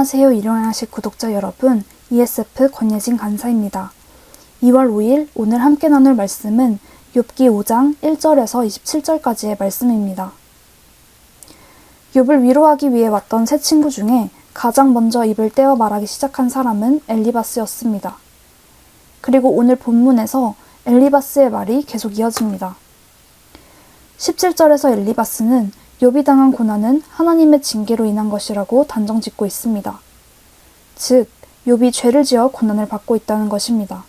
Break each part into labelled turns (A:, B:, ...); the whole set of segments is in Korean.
A: 안녕하세요. 일용양식 구독자 여러분, ESF 권예진 간사입니다. 2월 5일 오늘 함께 나눌 말씀은 욥기 5장 1절에서 27절까지의 말씀입니다. 욥을 위로하기 위해 왔던 세 친구 중에 가장 먼저 입을 떼어 말하기 시작한 사람은 엘리바스였습니다. 그리고 오늘 본문에서 엘리바스의 말이 계속 이어집니다. 17절에서 엘리바스는 욥이 당한 고난은 하나님의 징계로 인한 것이라고 단정짓고 있습니다. 즉, 욥이 죄를 지어 고난을 받고 있다는 것입니다.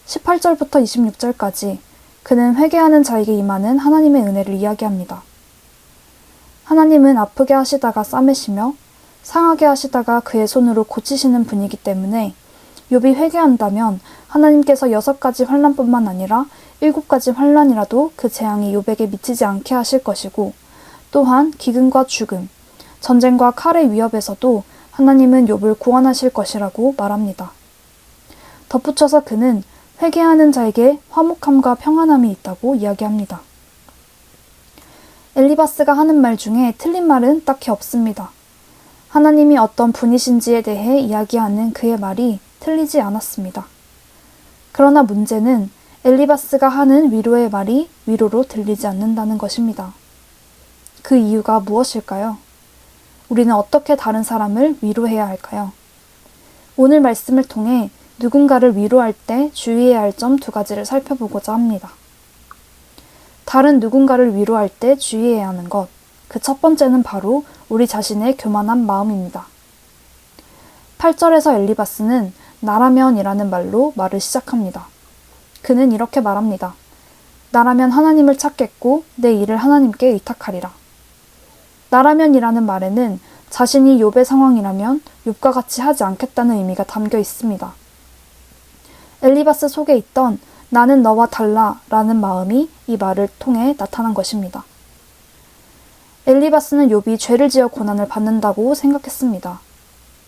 A: 18절부터 26절까지 그는 회개하는 자에게 임하는 하나님의 은혜를 이야기합니다. 하나님은 아프게 하시다가 싸매시며 상하게 하시다가 그의 손으로 고치시는 분이기 때문에 욥이 회개한다면 하나님께서 6가지 환난뿐만 아니라 7가지 환난이라도 그 재앙이 욥에게 미치지 않게 하실 것이고, 또한 기근과 죽음, 전쟁과 칼의 위협에서도 하나님은 욥을 구원하실 것이라고 말합니다. 덧붙여서 그는 회개하는 자에게 화목함과 평안함이 있다고 이야기합니다. 엘리바스가 하는 말 중에 틀린 말은 딱히 없습니다. 하나님이 어떤 분이신지에 대해 이야기하는 그의 말이 틀리지 않았습니다. 그러나 문제는 엘리바스가 하는 위로의 말이 위로로 들리지 않는다는 것입니다. 그 이유가 무엇일까요? 우리는 어떻게 다른 사람을 위로해야 할까요? 오늘 말씀을 통해 누군가를 위로할 때 주의해야 할 점 2가지를 살펴보고자 합니다. 다른 누군가를 위로할 때 주의해야 하는 것, 그 첫 번째는 바로 우리 자신의 교만한 마음입니다. 8절에서 엘리바스는 나라면이라는 말로 말을 시작합니다. 그는 이렇게 말합니다. 나라면 하나님을 찾겠고 내 일을 하나님께 의탁하리라. 나라면이라는 말에는 자신이 욥의 상황이라면 욥과 같이 하지 않겠다는 의미가 담겨 있습니다. 엘리바스 속에 있던 나는 너와 달라 라는 마음이 이 말을 통해 나타난 것입니다. 엘리바스는 욥이 죄를 지어 고난을 받는다고 생각했습니다.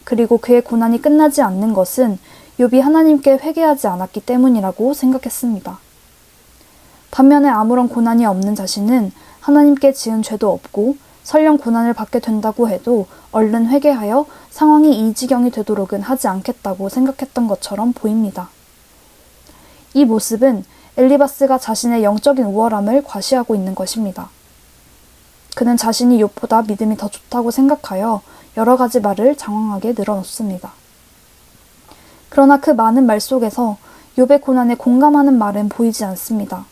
A: 그리고 그의 고난이 끝나지 않는 것은 욥이 하나님께 회개하지 않았기 때문이라고 생각했습니다. 반면에 아무런 고난이 없는 자신은 하나님께 지은 죄도 없고 설령 고난을 받게 된다고 해도 얼른 회개하여 상황이 이 지경이 되도록은 하지 않겠다고 생각했던 것처럼 보입니다. 이 모습은 엘리바스가 자신의 영적인 우월함을 과시하고 있는 것입니다. 그는 자신이 욥보다 믿음이 더 좋다고 생각하여 여러 가지 말을 장황하게 늘어놓습니다. 그러나 그 많은 말 속에서 욥의 고난에 공감하는 말은 보이지 않습니다.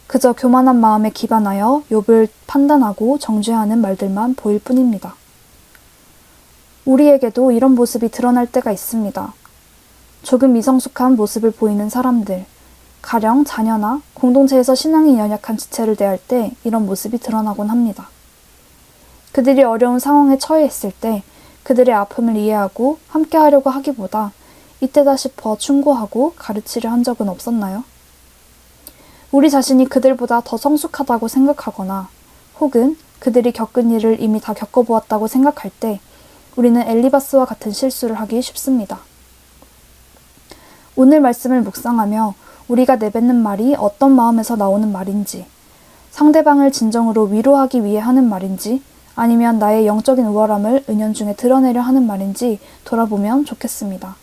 A: 그저 교만한 마음에 기반하여 욥을 판단하고 정죄하는 말들만 보일 뿐입니다. 우리에게도 이런 모습이 드러날 때가 있습니다. 조금 미성숙한 모습을 보이는 사람들, 가령 자녀나 공동체에서 신앙이 연약한 지체를 대할 때 이런 모습이 드러나곤 합니다. 그들이 어려운 상황에 처해 있을 때 그들의 아픔을 이해하고 함께 하려고 하기보다 이때다 싶어 충고하고 가르치려 한 적은 없었나요? 우리 자신이 그들보다 더 성숙하다고 생각하거나 혹은 그들이 겪은 일을 이미 다 겪어보았다고 생각할 때 우리는 엘리바스와 같은 실수를 하기 쉽습니다. 오늘 말씀을 묵상하며 우리가 내뱉는 말이 어떤 마음에서 나오는 말인지, 상대방을 진정으로 위로하기 위해 하는 말인지 아니면 나의 영적인 우월함을 은연중에 드러내려 하는 말인지 돌아보면 좋겠습니다.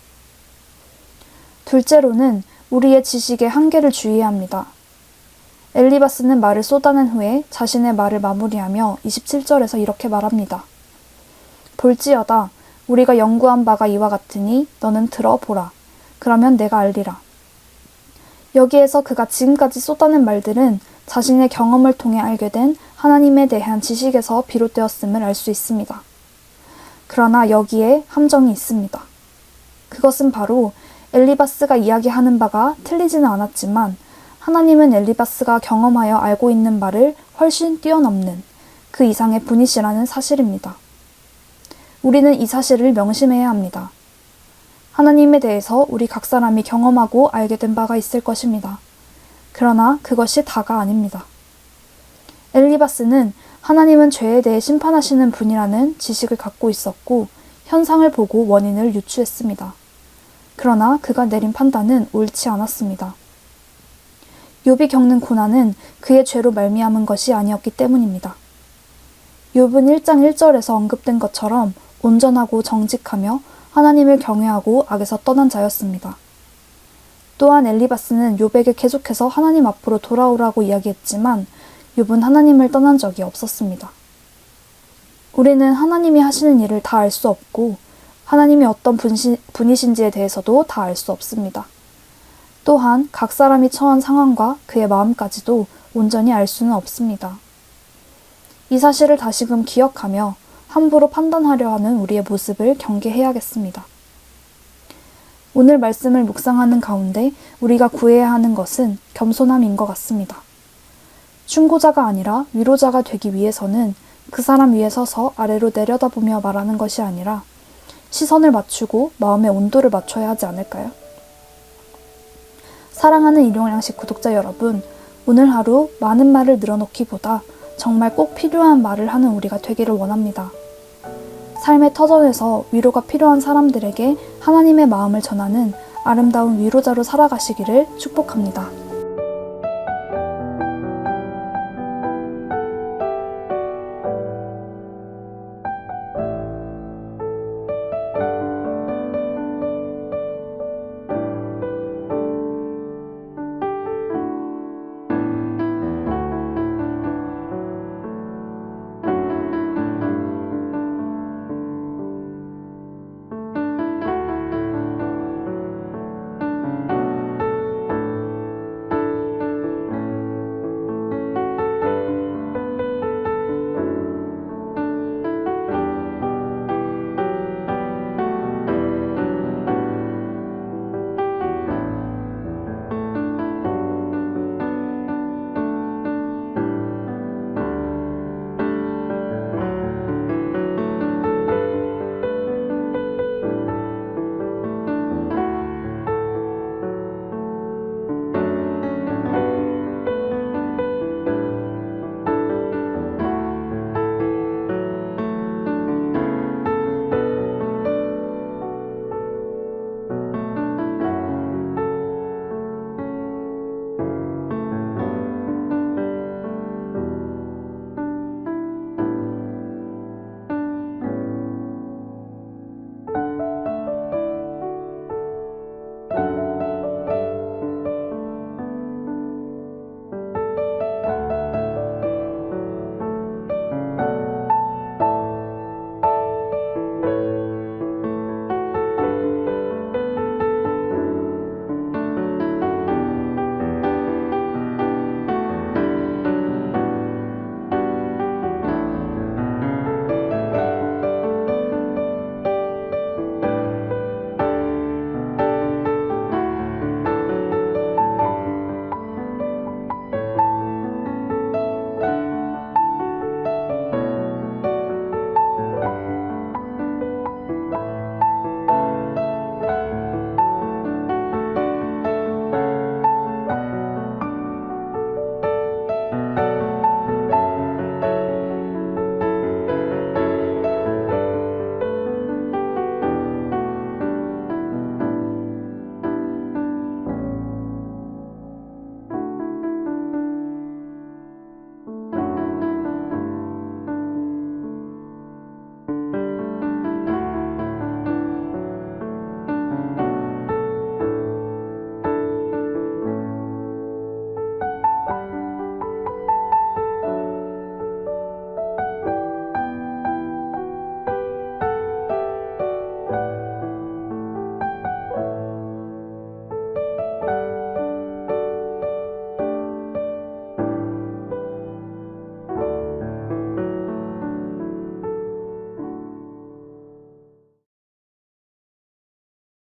A: 둘째로는 우리의 지식의 한계를 주의해야 합니다. 엘리바스는 말을 쏟아낸 후에 자신의 말을 마무리하며 27절에서 이렇게 말합니다. 볼지어다 우리가 연구한 바가 이와 같으니 너는 들어보라. 그러면 내가 알리라. 여기에서 그가 지금까지 쏟아낸 말들은 자신의 경험을 통해 알게 된 하나님에 대한 지식에서 비롯되었음을 알 수 있습니다. 그러나 여기에 함정이 있습니다. 그것은 바로 엘리바스가 이야기하는 바가 틀리지는 않았지만 하나님은 엘리바스가 경험하여 알고 있는 바를 훨씬 뛰어넘는 그 이상의 분이시라는 사실입니다. 우리는 이 사실을 명심해야 합니다. 하나님에 대해서 우리 각 사람이 경험하고 알게 된 바가 있을 것입니다. 그러나 그것이 다가 아닙니다. 엘리바스는 하나님은 죄에 대해 심판하시는 분이라는 지식을 갖고 있었고 현상을 보고 원인을 유추했습니다. 그러나 그가 내린 판단은 옳지 않았습니다. 욥이 겪는 고난은 그의 죄로 말미암은 것이 아니었기 때문입니다. 욥은 1장 1절에서 언급된 것처럼 온전하고 정직하며 하나님을 경외하고 악에서 떠난 자였습니다. 또한 엘리바스는 욥에게 계속해서 하나님 앞으로 돌아오라고 이야기했지만 욥은 하나님을 떠난 적이 없었습니다. 우리는 하나님이 하시는 일을 다 알 수 없고 하나님이 어떤 분이신지에 대해서도 다 알 수 없습니다. 또한 각 사람이 처한 상황과 그의 마음까지도 온전히 알 수는 없습니다. 이 사실을 다시금 기억하며 함부로 판단하려 하는 우리의 모습을 경계해야겠습니다. 오늘 말씀을 묵상하는 가운데 우리가 구해야 하는 것은 겸손함인 것 같습니다. 충고자가 아니라 위로자가 되기 위해서는 그 사람 위에 서서 아래로 내려다보며 말하는 것이 아니라 시선을 맞추고 마음의 온도를 맞춰야 하지 않을까요? 사랑하는 일용양식 구독자 여러분, 오늘 하루 많은 말을 늘어놓기보다 정말 꼭 필요한 말을 하는 우리가 되기를 원합니다. 삶의 터전에서 위로가 필요한 사람들에게 하나님의 마음을 전하는 아름다운 위로자로 살아가시기를 축복합니다.